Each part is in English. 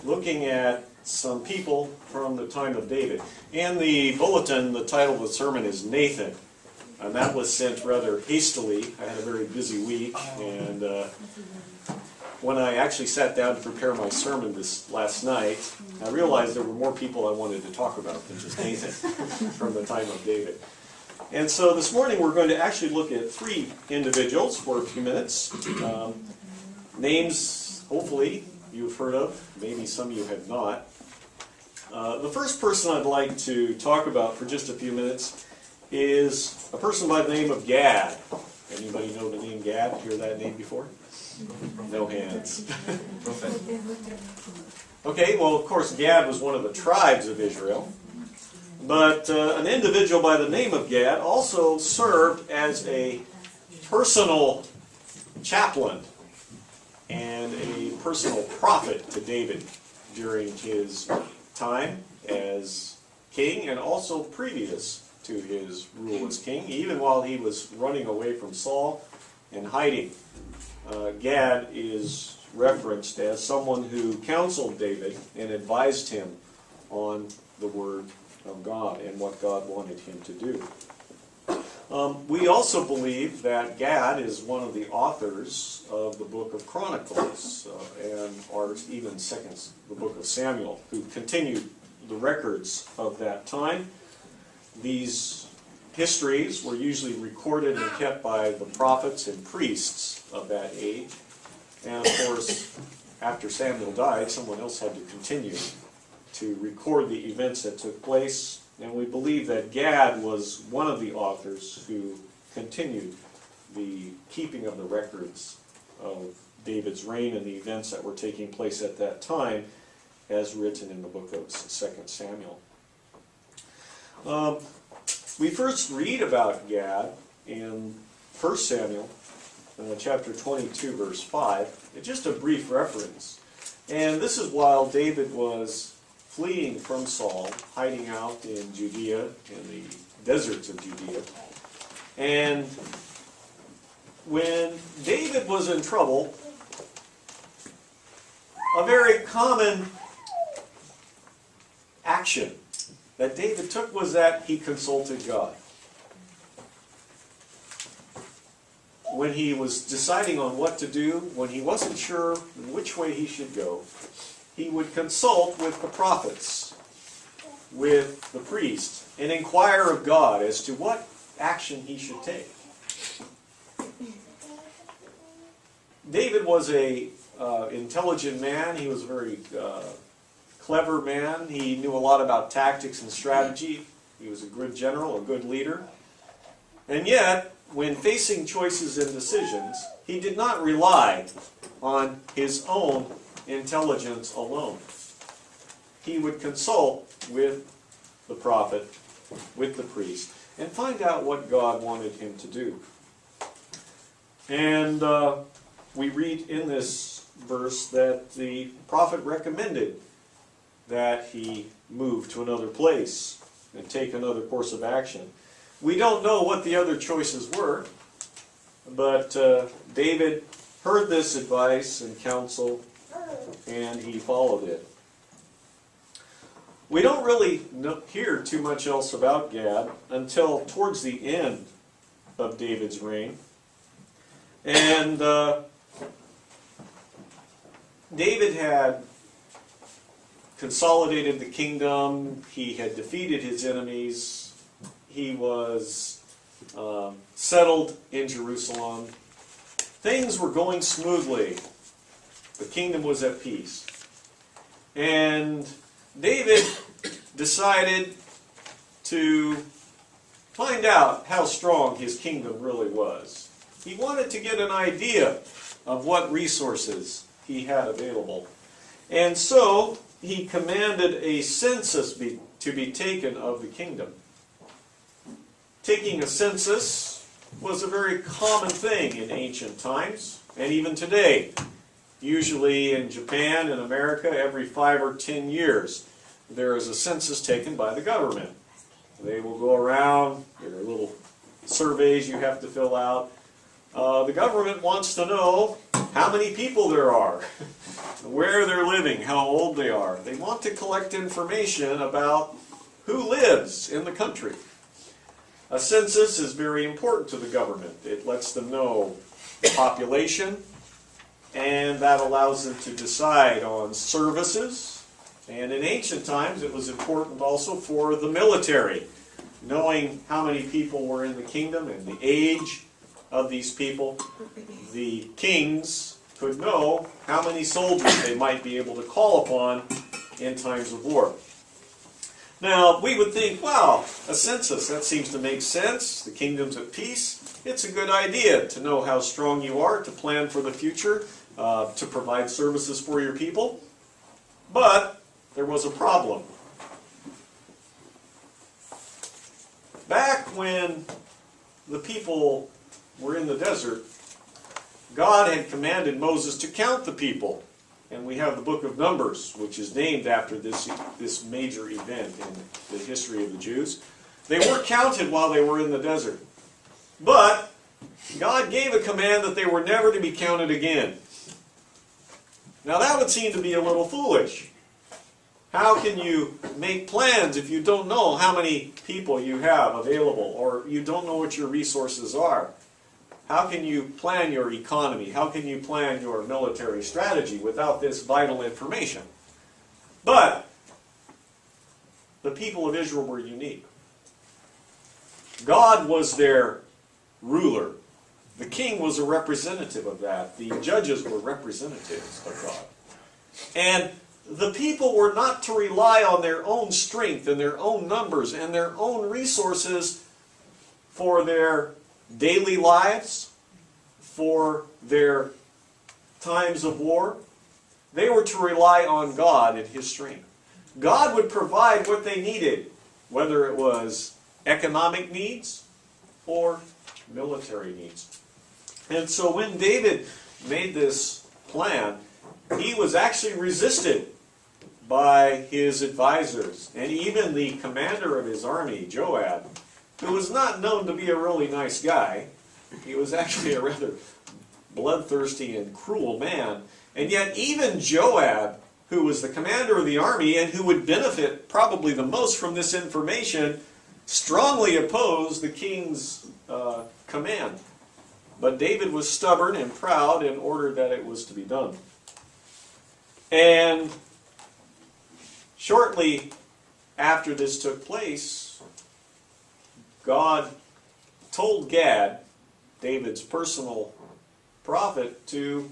looking at some people from the time of David. In the bulletin, the title of the sermon is Nathan. And that was sent rather hastily. I had a very busy week, and when I actually sat down to prepare my sermon this last night, I realized there were more people I wanted to talk about than just Nathan from the time of David. And so this morning we're going to actually look at three individuals for a few minutes. Names, hopefully, you've heard of. Maybe some of you have not. The first person I'd like to talk about for just a few minutes is a person by the name of Gad. Anybody know the name Gad? Hear that name before? No hands. Okay, well, of course, Gad was one of the tribes of Israel. But an individual by the name of Gad also served as a personal chaplain and a personal prophet to David during his time as king and also previous to his rule as king, even while he was running away from Saul and hiding. Gad is referenced as someone who counseled David and advised him on the word of God and what God wanted him to do. We also believe that Gad is one of the authors of the book of Chronicles or even the book of Samuel, who continued the records of that time. These histories were usually recorded and kept by the prophets and priests of that age. And of course, after Samuel died, someone else had to continue to record the events that took place. And we believe that Gad was one of the authors who continued the keeping of the records of David's reign and the events that were taking place at that time, as written in the book of 2 Samuel. We first read about Gad in 1 Samuel, chapter 22, verse 5. It's just a brief reference. And this is while David was fleeing from Saul, hiding out in Judea, in the deserts of Judea. And when David was in trouble, a very common action that David took was that he consulted God. When he was deciding on what to do, when he wasn't sure which way he should go, he would consult with the prophets, with the priest, and inquire of God as to what action he should take. David was an intelligent man. He was a very clever man. He knew a lot about tactics and strategy. He was a good general, a good leader. And yet, when facing choices and decisions, he did not rely on his own intelligence alone. He would consult with the prophet, with the priest, and find out what God wanted him to do. And we read in this verse that the prophet recommended that he move to another place and take another course of action. We don't know what the other choices were, but David heard this advice and counsel, and he followed it. We don't really hear too much else about Gad until towards the end of David's reign. And David had consolidated the kingdom. He had defeated his enemies. He was settled in Jerusalem. Things were going smoothly. The kingdom was at peace. And David decided to find out how strong his kingdom really was. He wanted to get an idea of what resources he had available. And so he commanded a census to be taken of the kingdom. Taking a census was a very common thing in ancient times, and even today. Usually in Japan and America, every 5 or 10 years, there is a census taken by the government. They will go around, there are little surveys you have to fill out. The government wants to know how many people there are, where they're living, how old they are. They want to collect information about who lives in the country. A census is very important to the government. It lets them know the population, and that allows them to decide on services. And in ancient times, it was important also for the military, knowing how many people were in the kingdom and the age of these people. The kings could know how many soldiers they might be able to call upon in times of war. Now, we would think, wow, a census, that seems to make sense. The kingdom's at peace. It's a good idea to know how strong you are, to plan for the future, to provide services for your people. But there was a problem. Back when the people were in the desert, God had commanded Moses to count the people. And we have the book of Numbers, which is named after this major event in the history of the Jews. They weren't counted while they were in the desert. But God gave a command that they were never to be counted again. Now that would seem to be a little foolish. How can you make plans if you don't know how many people you have available, or you don't know what your resources are? How can you plan your economy? How can you plan your military strategy without this vital information? But the people of Israel were unique. God was their ruler. The king was a representative of that. The judges were representatives of God. And the people were not to rely on their own strength and their own numbers and their own resources for their daily lives, for their times of war. They were to rely on God and His strength. God would provide what they needed, whether it was economic needs or military needs. And so when David made this plan, he was actually resisted by his advisors, and even the commander of his army, Joab, who was not known to be a really nice guy. He was actually a rather bloodthirsty and cruel man. And yet even Joab, who was the commander of the army and who would benefit probably the most from this information, strongly opposed the king's command. But David was stubborn and proud and ordered that it was to be done. And shortly after this took place, God told Gad, David's personal prophet, to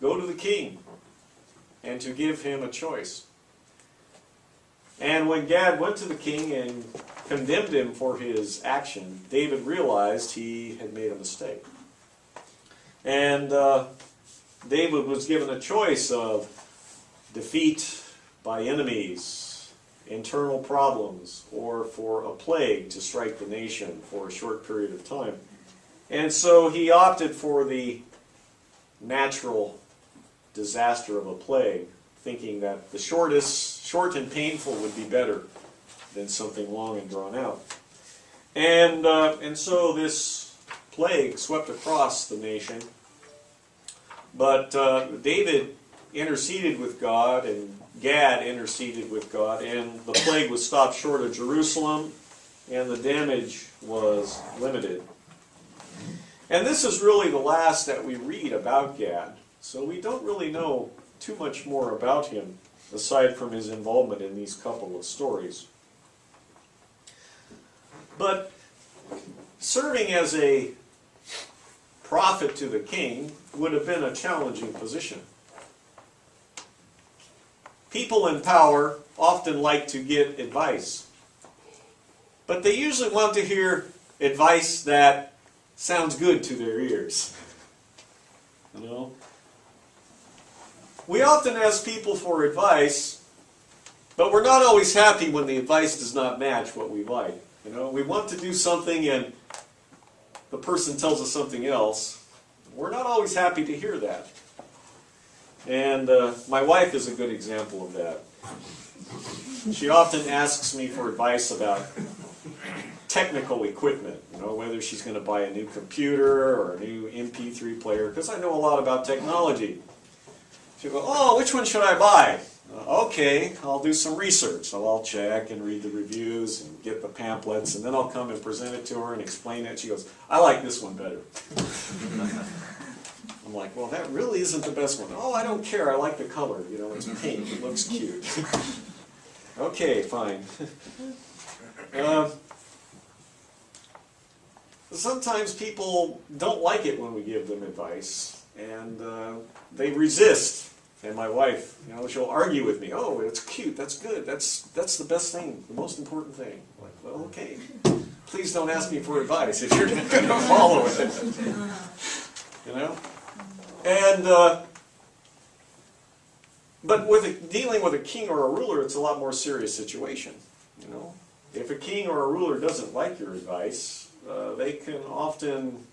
go to the king and to give him a choice. And when Gad went to the king and condemned him for his action, David realized he had made a mistake. And David was given a choice of defeat by enemies, internal problems, or for a plague to strike the nation for a short period of time. And so he opted for the natural disaster of a plague, thinking that the short and painful would be better than something long and drawn out. And so this plague swept across the nation. But David interceded with God, and Gad interceded with God, and the plague was stopped short of Jerusalem, and the damage was limited. And this is really the last that we read about Gad, so we don't really know too much more about him, aside from his involvement in these couple of stories. But serving as a prophet to the king would have been a challenging position. People in power often like to get advice, but they usually want to hear advice that sounds good to their ears. You know? We often ask people for advice, but we're not always happy when the advice does not match what we like. You know, we want to do something and the person tells us something else. We're not always happy to hear that. And my wife is a good example of that. She often asks me for advice about technical equipment, whether she's going to buy a new computer or a new MP3 player, because I know a lot about technology. She'll go, oh, which one should I buy? Okay, I'll do some research. So I'll check and read the reviews and get the pamphlets, and then I'll come and present it to her and explain it. She goes, I like this one better. I'm like, well, that really isn't the best one. Oh, I don't care. I like the color. It's pink. It looks cute. Okay, fine. Sometimes people don't like it when we give them advice, and they resist. And my wife, she'll argue with me. Oh, it's cute. That's good. That's the best thing, the most important thing. I'm like, well, okay. Please don't ask me for advice if you're not going to follow it. And but dealing with a king or a ruler, it's a lot more serious situation. If a king or a ruler doesn't like your advice, they can often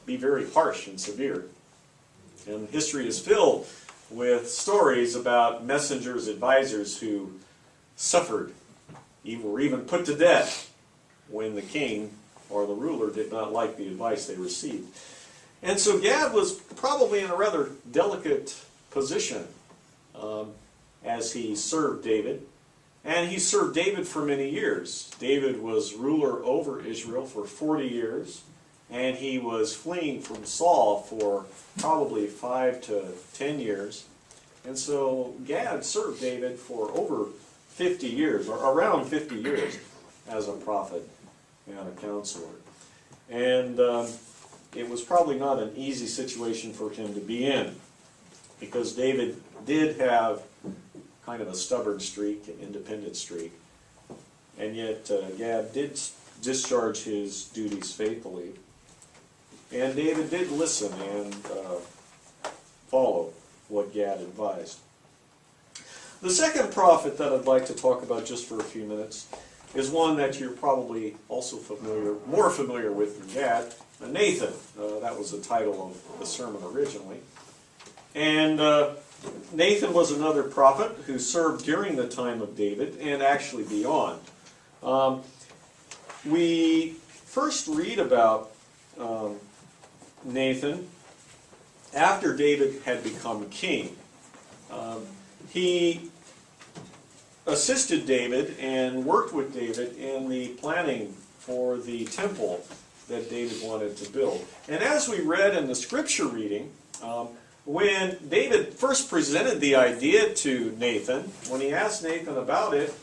be very harsh and severe. And history is filled with stories about messengers, advisors who suffered, were even put to death when the king or the ruler did not like the advice they received. And so Gad was probably in a rather delicate position as he served David. And he served David for many years. David was ruler over Israel for 40 years. And he was fleeing from Saul for probably 5 to 10 years. And so Gad served David for over 50 years, or around 50 years, as a prophet and a counselor. And it was probably not an easy situation for him to be in, because David did have kind of a stubborn streak, an independent streak. And yet Gad did discharge his duties faithfully. And David did listen and follow what Gad advised. The second prophet that I'd like to talk about just for a few minutes is one that you're probably also more familiar with than Gad, Nathan. That was the title of the sermon originally. And Nathan was another prophet who served during the time of David and actually beyond. We first read about Nathan after David had become king. He assisted David and worked with David in the planning for the temple that David wanted to build. And as we read in the scripture reading, when David first presented the idea to Nathan, when he asked Nathan about it,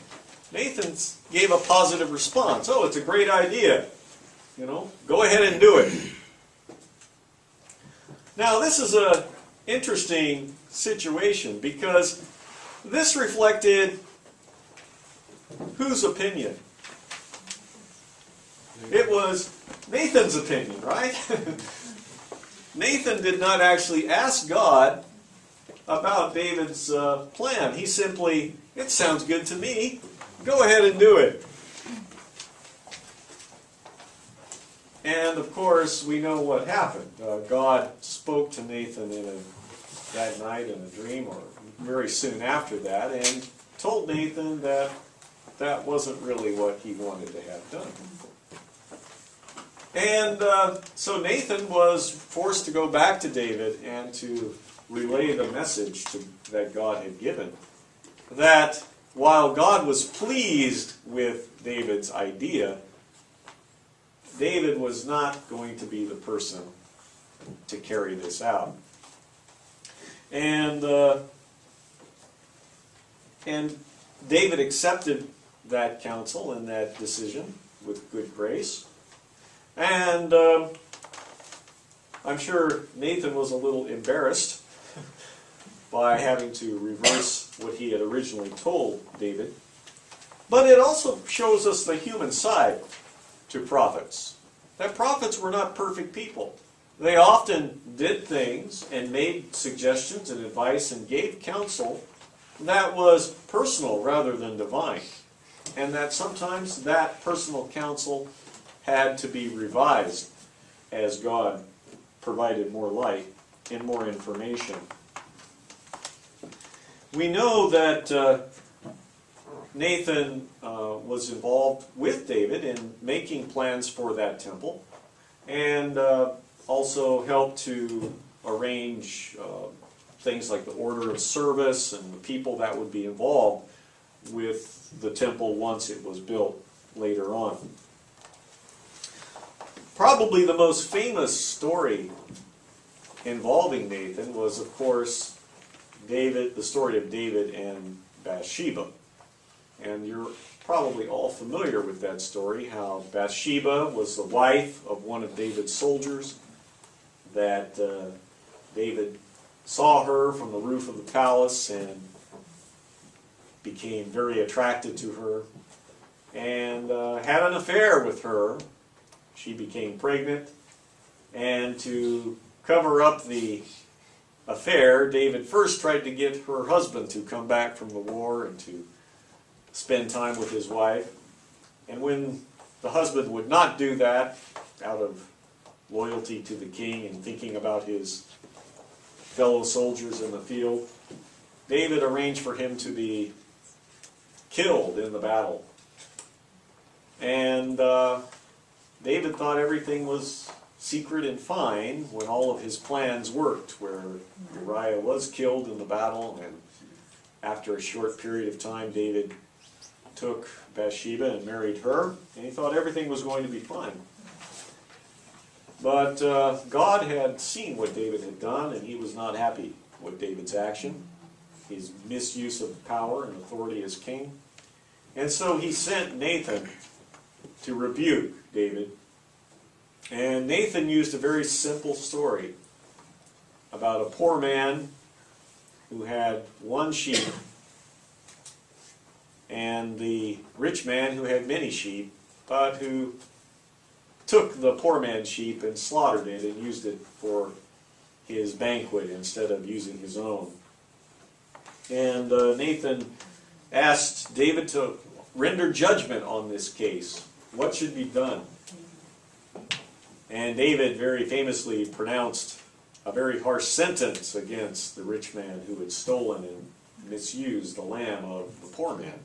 Nathan gave a positive response. Oh, it's a great idea. Go ahead and do it. Now, this is an interesting situation because this reflected whose opinion? It was Nathan's opinion, right? Nathan did not actually ask God about David's plan. He simply, it sounds good to me, go ahead and do it. And of course, we know what happened. God spoke to Nathan that night in a dream, or very soon after that, and told Nathan that that wasn't really what he wanted to have done. And so Nathan was forced to go back to David and to relay the message that God had given. That while God was pleased with David's idea, David was not going to be the person to carry this out. And David accepted that counsel and that decision with good grace. And I'm sure Nathan was a little embarrassed by having to reverse what he had originally told David. But it also shows us the human side to prophets. That prophets were not perfect people. They often did things and made suggestions and advice and gave counsel that was personal rather than divine. And that sometimes that personal counsel had to be revised as God provided more light and more information. We know that Nathan was involved with David in making plans for that temple, and also helped to arrange things like the order of service and the people that would be involved with the temple once it was built later on. Probably the most famous story involving Nathan was, of course, the story of David and Bathsheba. And you're probably all familiar with that story, how Bathsheba was the wife of one of David's soldiers, that David saw her from the roof of the palace and became very attracted to her and had an affair with her. She became pregnant, and to cover up the affair, David first tried to get her husband to come back from the war and to spend time with his wife. And when the husband would not do that, out of loyalty to the king and thinking about his fellow soldiers in the field, David arranged for him to be killed in the battle. And David thought everything was secret and fine when all of his plans worked, where Uriah was killed in the battle, and after a short period of time David took Bathsheba and married her, and he thought everything was going to be fine. But God had seen what David had done, and he was not happy with David's action, his misuse of power and authority as king. And so he sent Nathan to rebuke David. And Nathan used a very simple story about a poor man who had one sheep and the rich man who had many sheep, but who took the poor man's sheep and slaughtered it and used it for his banquet instead of using his own. And Nathan asked David to render judgment on this case. What should be done? And David very famously pronounced a very harsh sentence against the rich man who had stolen and misused the lamb of the poor man.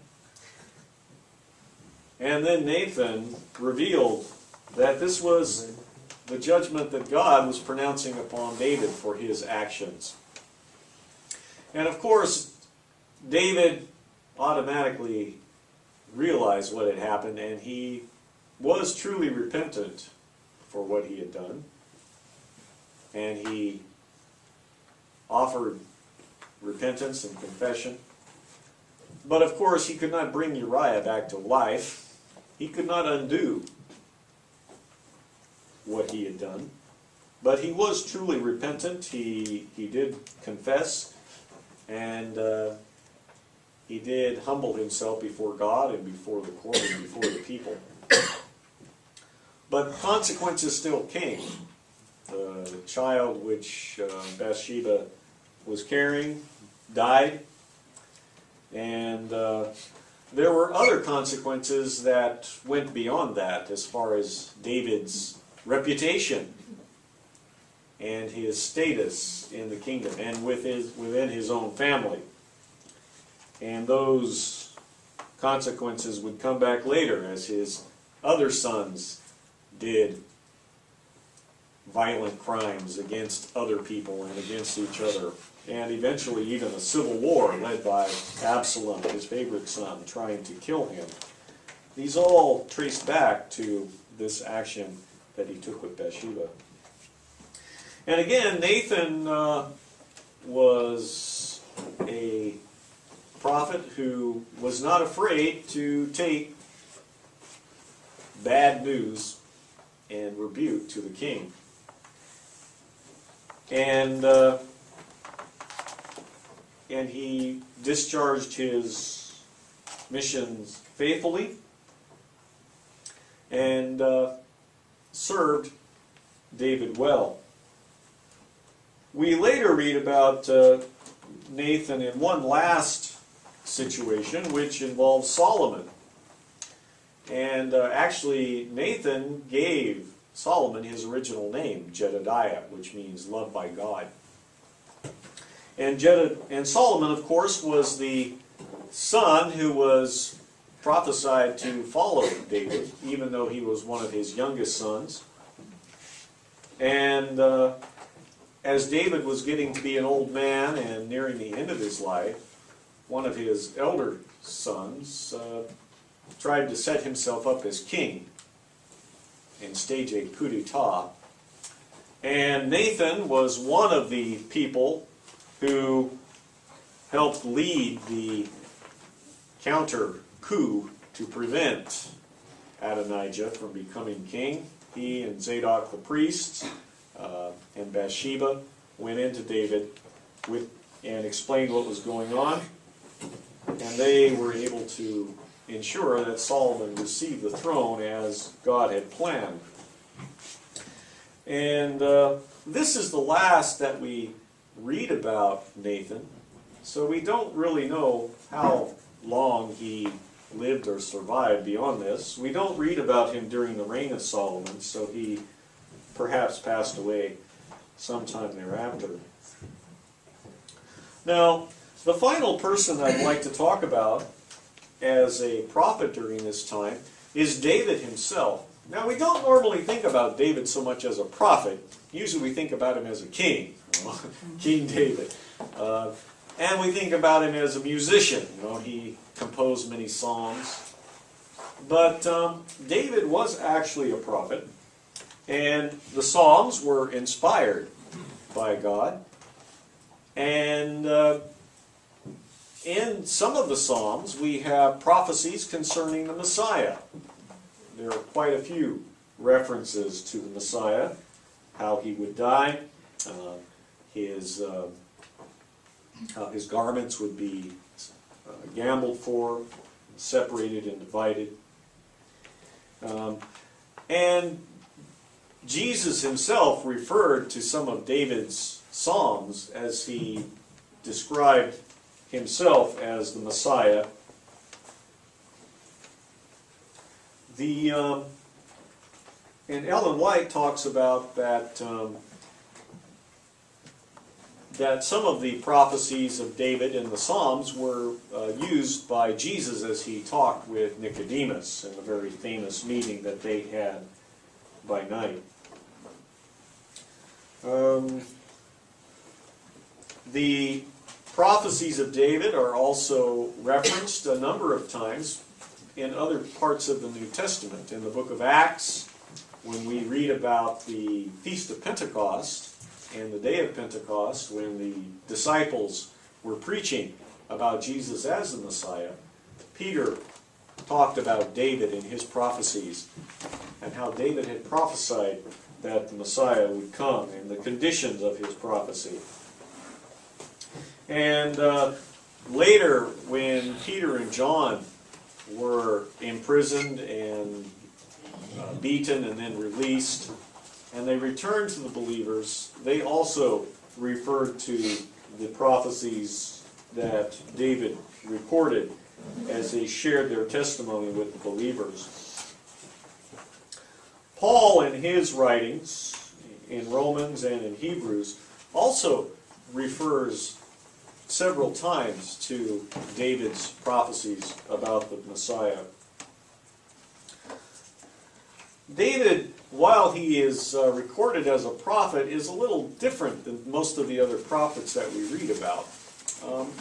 And then Nathan revealed that this was the judgment that God was pronouncing upon David for his actions. And of course, David automatically realized what had happened, and he was truly repentant for what he had done. And he offered repentance and confession. But of course, he could not bring Uriah back to life. He could not undo what he had done. But he was truly repentant. He did confess, and he did humble himself before God and before the court and before the people. But consequences still came. The child which Bathsheba was carrying died, and there were other consequences that went beyond that as far as David's reputation and his status in the kingdom and within his own family. And those consequences would come back later as his other sons did violent crimes against other people and against each other, and eventually even a civil war led by Absalom, his favorite son, trying to kill him. These all traced back to this action that he took with Bathsheba. And again, Nathan was a prophet who was not afraid to take bad news and rebuke to the king. And he discharged his missions faithfully and served David well. We later read about Nathan in one last situation, which involves Solomon. And actually, Nathan gave Solomon his original name, Jedediah, which means loved by God. And Solomon, of course, was the son who was prophesied to follow David, even though he was one of his youngest sons. And as David was getting to be an old man and nearing the end of his life, one of his elder sons tried to set himself up as king and stage a coup d'etat. And Nathan was one of the people who helped lead the counter coup to prevent Adonijah from becoming king. He and Zadok the priest and Bathsheba went into David and explained what was going on, and they were able to ensure that Solomon received the throne as God had planned. And this is the last that we read about Nathan, so we don't really know how long he lived or survived beyond this. We don't read about him during the reign of Solomon, so he perhaps passed away sometime thereafter. Now, the final person I'd like to talk about as a prophet during this time is David himself. Now, we don't normally think about David so much as a prophet. Usually we think about him as a king, King David. And we think about him as a musician. He composed many songs. But David was actually a prophet, and the Psalms were inspired by God. And in some of the Psalms, we have prophecies concerning the Messiah. There are quite a few references to the Messiah, how he would die, how his garments would be gambled for, separated and divided. And Jesus himself referred to some of David's Psalms as he described himself as the Messiah. And Ellen White talks about that that some of the prophecies of David in the Psalms were used by Jesus as he talked with Nicodemus in the very famous meeting that they had by night. The prophecies of David are also referenced a number of times in other parts of the New Testament. In the book of Acts, when we read about the Feast of Pentecost and the day of Pentecost, when the disciples were preaching about Jesus as the Messiah, Peter talked about David and his prophecies and how David had prophesied that the Messiah would come and the conditions of his prophecy. And later, when Peter and John were imprisoned and beaten and then released, and they returned to the believers, they also referred to the prophecies that David recorded as they shared their testimony with the believers. Paul, in his writings, in Romans and in Hebrews, also refers several times to David's prophecies about the Messiah. David, while he is recorded as a prophet, is a little different than most of the other prophets that we read about.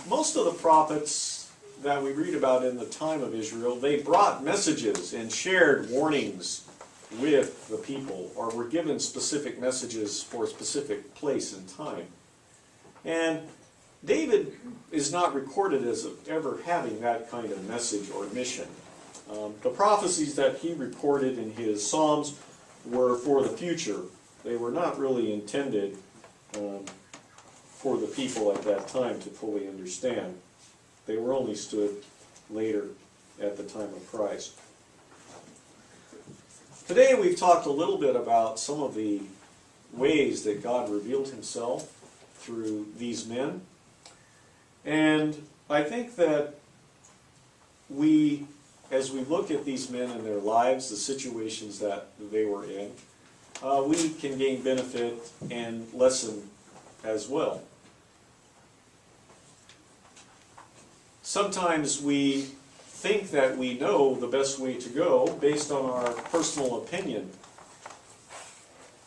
Most of the prophets that we read about in the time of Israel, they brought messages and shared warnings with the people, or were given specific messages for a specific place and time. And David is not recorded as ever having that kind of message or mission. The prophecies that he recorded in his Psalms were for the future. They were not really intended for the people at that time to fully understand. They were only stood later at the time of Christ. Today we've talked a little bit about some of the ways that God revealed himself through these men. And I think that as we look at these men and their lives, the situations that they were in, we can gain benefit and lesson as well. sometimes we think that we know the best way to go based on our personal opinion,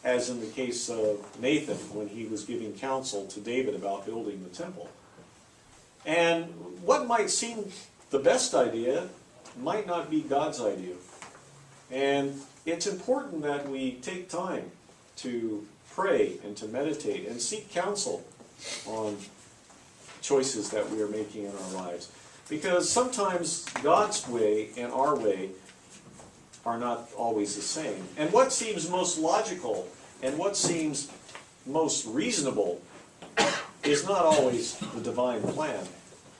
as in the case of Nathan when he was giving counsel to David about building the temple. And what might seem the best idea might not be God's idea. And it's important that we take time to pray and to meditate and seek counsel on choices that we are making in our lives. Because sometimes God's way and our way are not always the same. And what seems most logical and what seems most reasonable is not always the divine plan.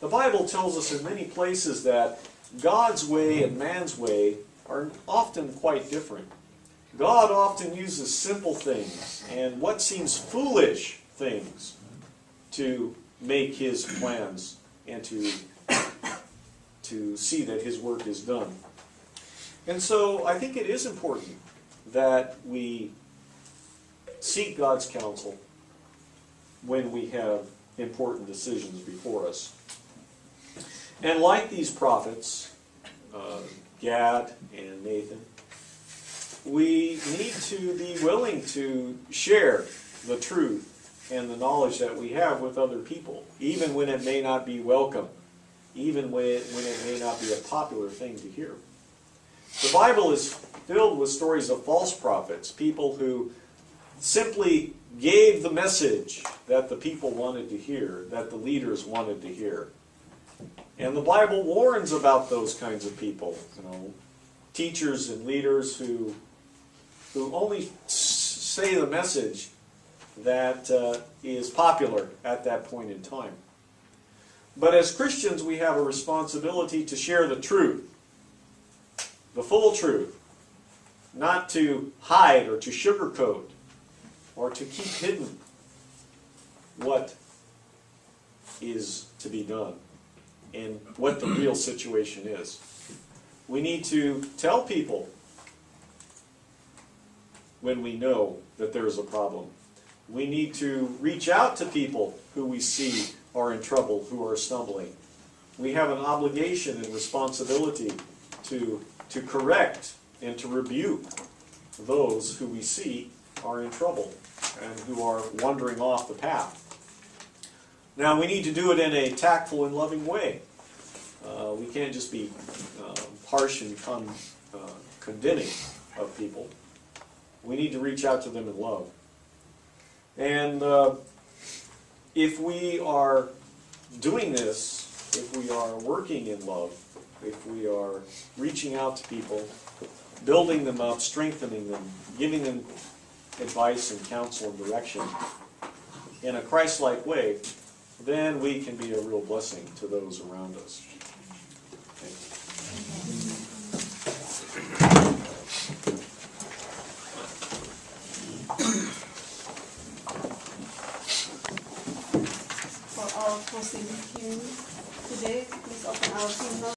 The Bible tells us in many places that God's way and man's way are often quite different. God often uses simple things and what seems foolish things to make His plans and to see that His work is done. And so I think it is important that we seek God's counsel when we have important decisions before us. And like these prophets, Gad and Nathan, we need to be willing to share the truth and the knowledge that we have with other people, even when it may not be welcome, even when it may not be a popular thing to hear. The Bible is filled with stories of false prophets, people who simply gave the message that the people wanted to hear, that the leaders wanted to hear. And the Bible warns about those kinds of people, teachers and leaders who only say the message that is popular at that point in time. But as Christians, we have a responsibility to share the truth, the full truth, not to hide or to sugarcoat or to keep hidden what is to be done and what the real situation is. We need to tell people when we know that there is a problem. We need to reach out to people who we see are in trouble, who are stumbling. We have an obligation and responsibility to correct and to rebuke those who we see are in trouble and who are wandering off the path. Now, we need to do it in a tactful and loving way. We can't just be harsh and condemning of people. We need to reach out to them in love. And if we are doing this, if we are working in love, if we are reaching out to people, building them up, strengthening them, giving them advice and counsel and direction in a Christ-like way, then we can be a real blessing to those around us. Thank you. For our closing hymn today, please open our hymnal